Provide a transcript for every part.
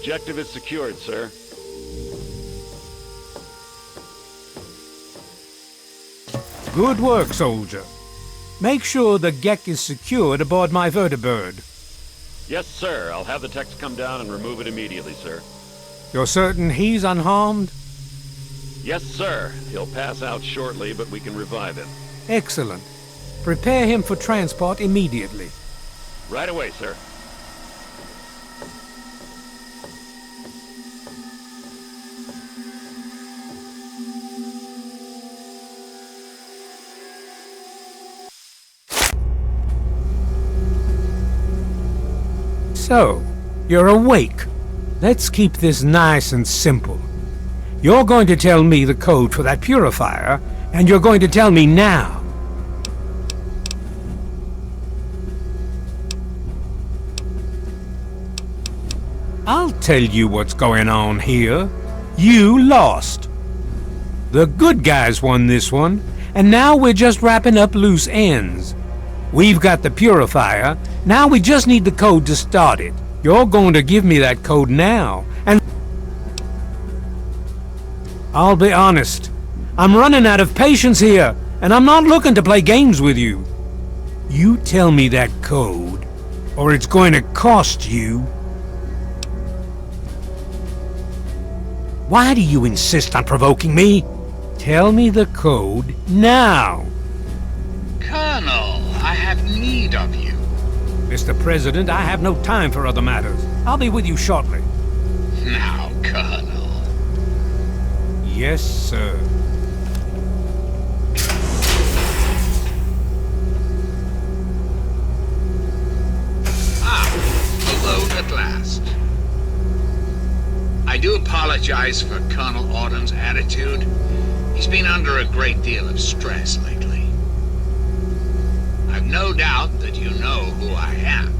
Objective is secured, sir. Good work, soldier. Make sure the G.E.C.K is secured aboard my vertibird. Yes, sir. I'll have the techs come down and remove it immediately, sir. You're certain he's unharmed? Yes, sir. He'll pass out shortly, but we can revive him. Excellent. Prepare him for transport immediately. Right away, sir. So, you're awake. Let's keep this nice and simple. You're going to tell me the code for that purifier, and you're going to tell me now. I'll tell you what's going on here. You lost. The good guys won this one, and now we're just wrapping up loose ends. We've got the purifier. Now we just need the code to start it. You're going to give me that code now, and I'll be honest. I'm running out of patience here, and I'm not looking to play games with you. You tell me that code, or it's going to cost you. Why do you insist on provoking me? Tell me the code now. Colonel, I have need of you. Mr. President, I have no time for other matters. I'll be with you shortly. Now, Colonel. Yes, sir. Alone at last. I do apologize for Colonel Autumn's attitude. He's been under a great deal of stress lately. I've no doubt that you know who I am.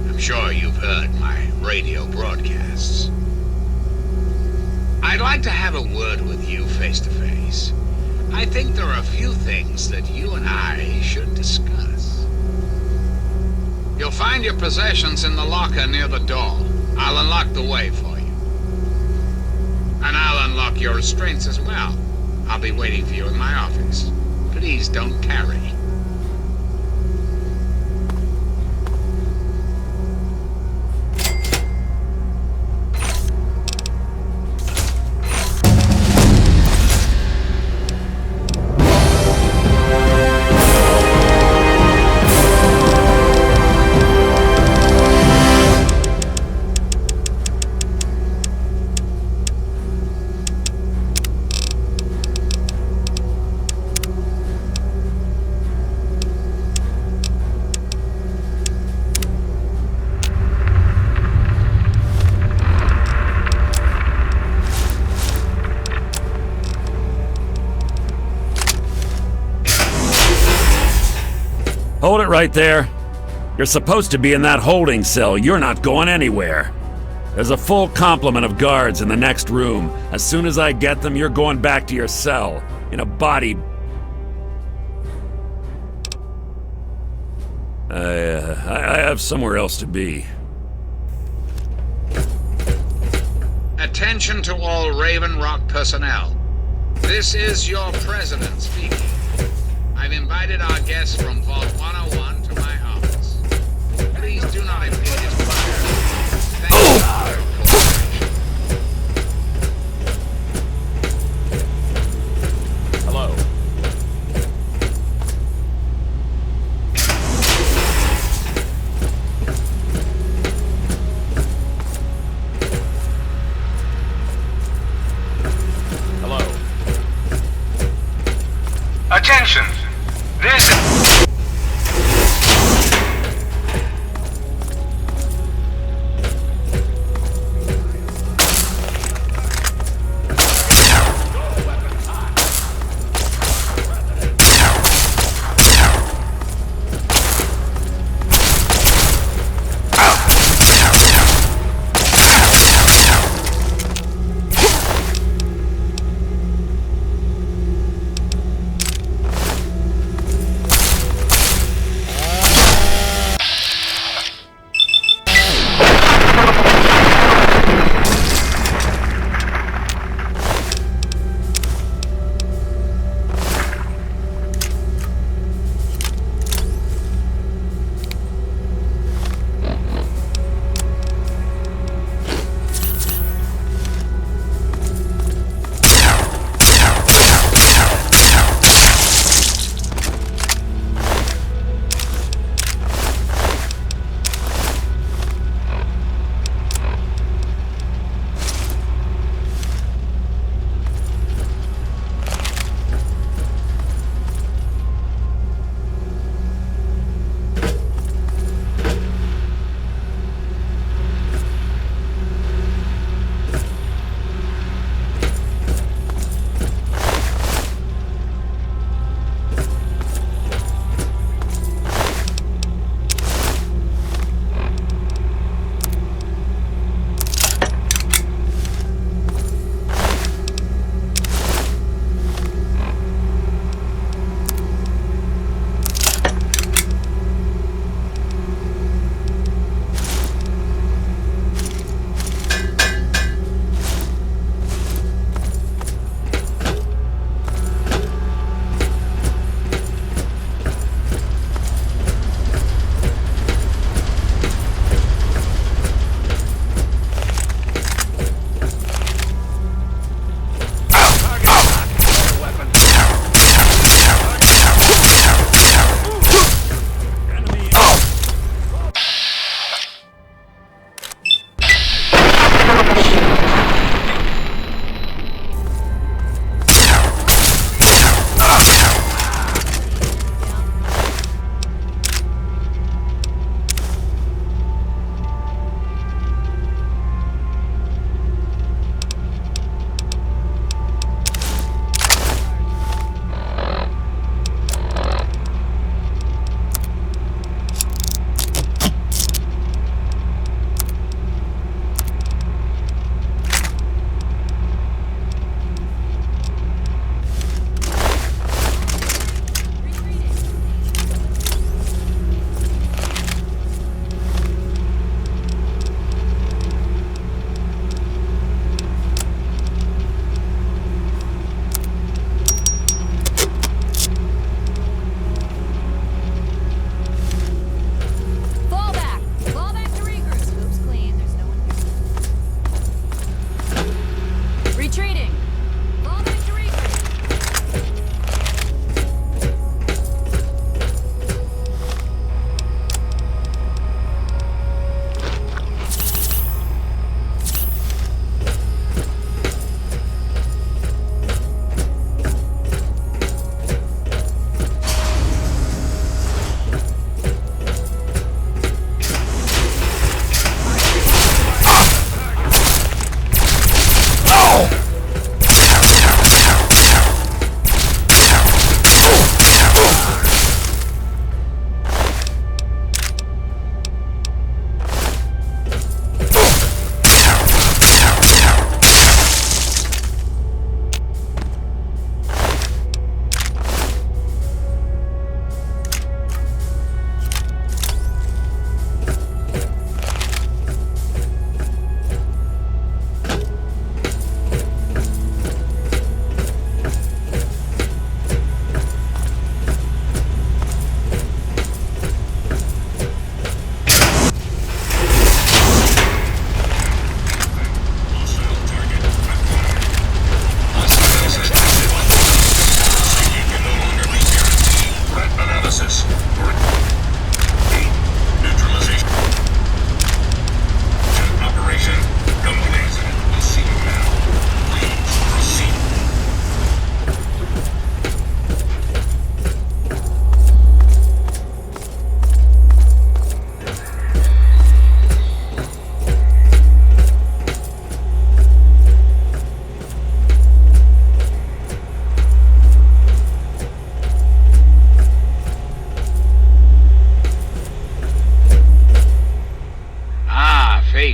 I'm sure you've heard my radio broadcasts. I'd like to have a word with you face to face. I think there are a few things that you and I should discuss. You'll find your possessions in the locker near the door. I'll unlock the way for you. And I'll unlock your restraints as well. I'll be waiting for you in my office. Please don't tarry. Hold it right there. You're supposed to be in that holding cell. You're not going anywhere. There's a full complement of guards in the next room. As soon as I get them, you're going back to your cell. In a body... I have somewhere else to be. Attention to all Raven Rock personnel. This is your president speaking. I've invited our guests from Vault 101 to my office. Please do not impede his fire. Thank you for your cooperation. Hello. Hello. Attention! This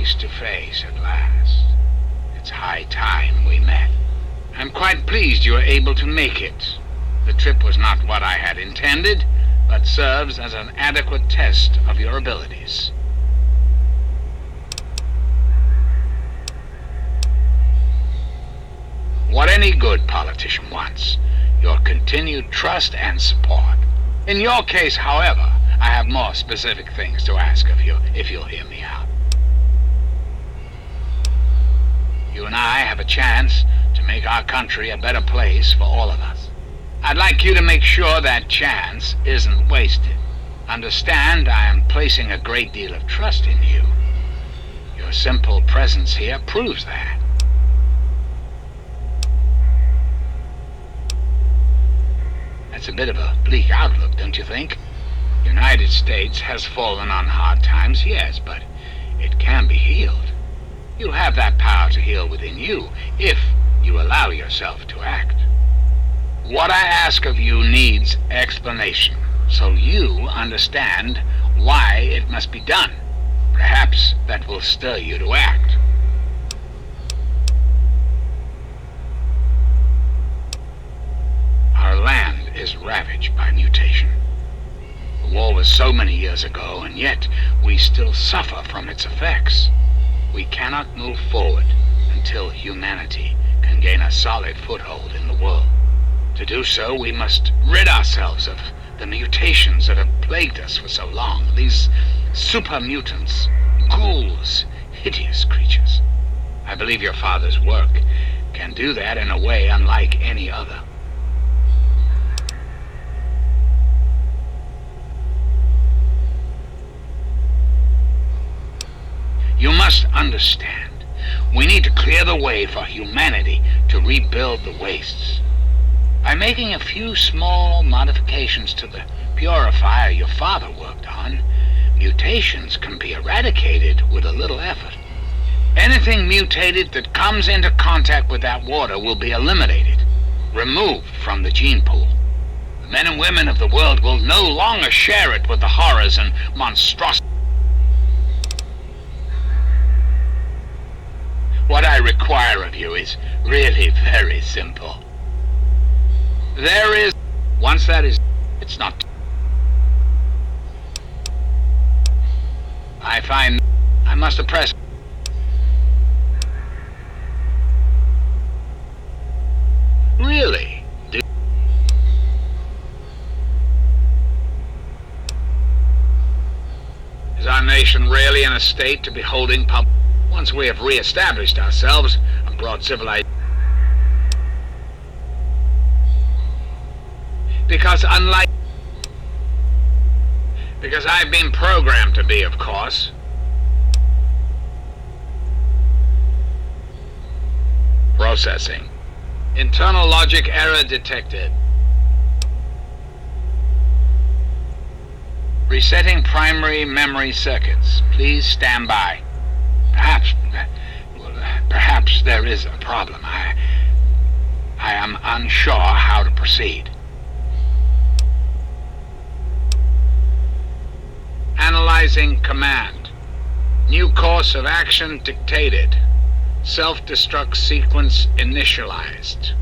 face to face at last. It's high time we met. I'm quite pleased you were able to make it. The trip was not what I had intended, but serves as an adequate test of your abilities. What any good politician wants, your continued trust and support. In your case, however, I have more specific things to ask of you, if you'll hear me out. You and I have a chance to make our country a better place for all of us. I'd like you to make sure that chance isn't wasted. Understand, I am placing a great deal of trust in you. Your simple presence here proves that. That's a bit of a bleak outlook, don't you think? The United States has fallen on hard times, yes, but it can be healed. You have that power to heal within you, if you allow yourself to act. What I ask of you needs explanation, so you understand why it must be done. Perhaps that will stir you to act. Our land is ravaged by mutation. The war was so many years ago, and yet we still suffer from its effects. We cannot move forward until humanity can gain a solid foothold in the world. To do so, we must rid ourselves of the mutations that have plagued us for so long. These super mutants, ghouls, hideous creatures. I believe your father's work can do that in a way unlike any other. You must understand, we need to clear the way for humanity to rebuild the wastes. By making a few small modifications to the purifier your father worked on, mutations can be eradicated with a little effort. Anything mutated that comes into contact with that water will be eliminated, removed from the gene pool. The men and women of the world will no longer share it with the horrors and monstrosities. What I require of you is really very simple. There is... Once that is... It's not... I find... I must oppress... Really? Is our nation really in a state to be holding public... Once we have re-established ourselves and brought civilization... Because I've been programmed to be, of course. Processing. Internal logic error detected. Resetting primary memory circuits. Please stand by. Perhaps there is a problem. I am unsure how to proceed. Analyzing command. New course of action dictated. Self-destruct sequence initialized.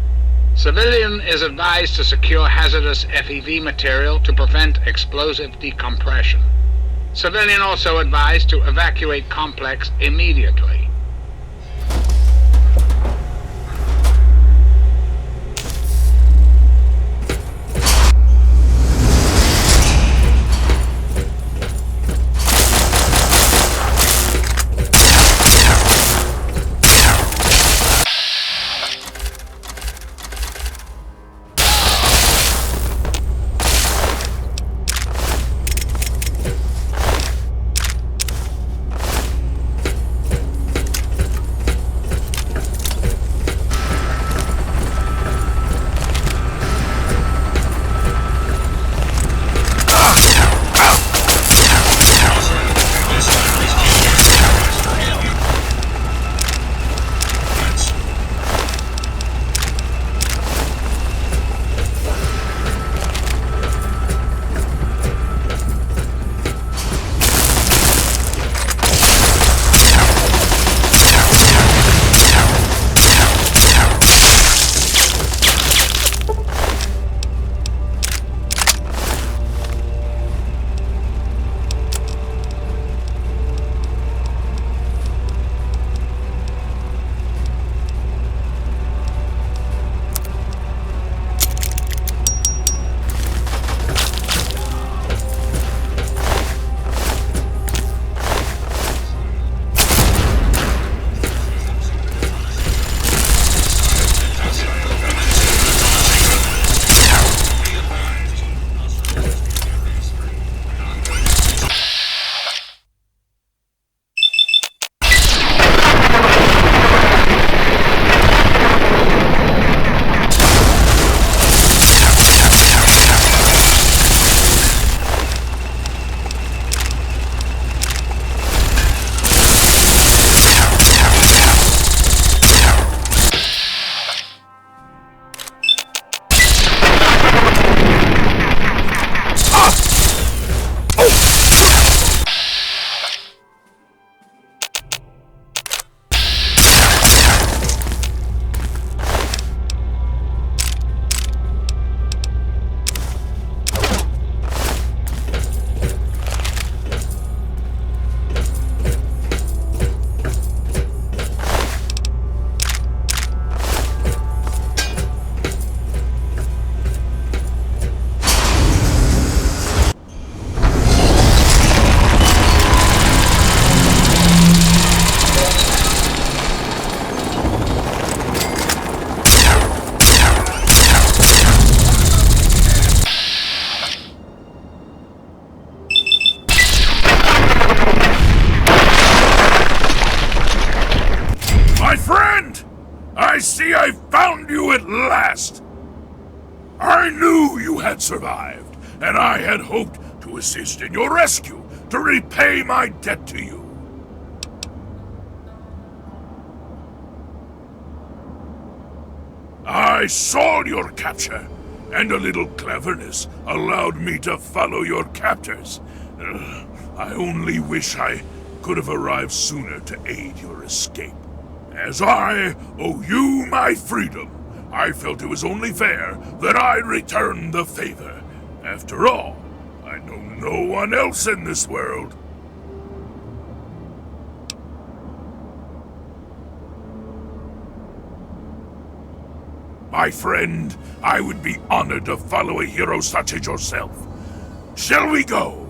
Civilian is advised to secure hazardous FEV material to prevent explosive decompression. Civilian also advised to evacuate complex immediately. see I found you at last! I knew you had survived, and I had hoped to assist in your rescue, to repay my debt to you. I saw your capture, and a little cleverness allowed me to follow your captors. I only wish I could have arrived sooner to aid your escape. As I owe you my freedom, I felt it was only fair that I return the favor. After all, I know no one else in this world. My friend, I would be honored to follow a hero such as yourself. Shall we go?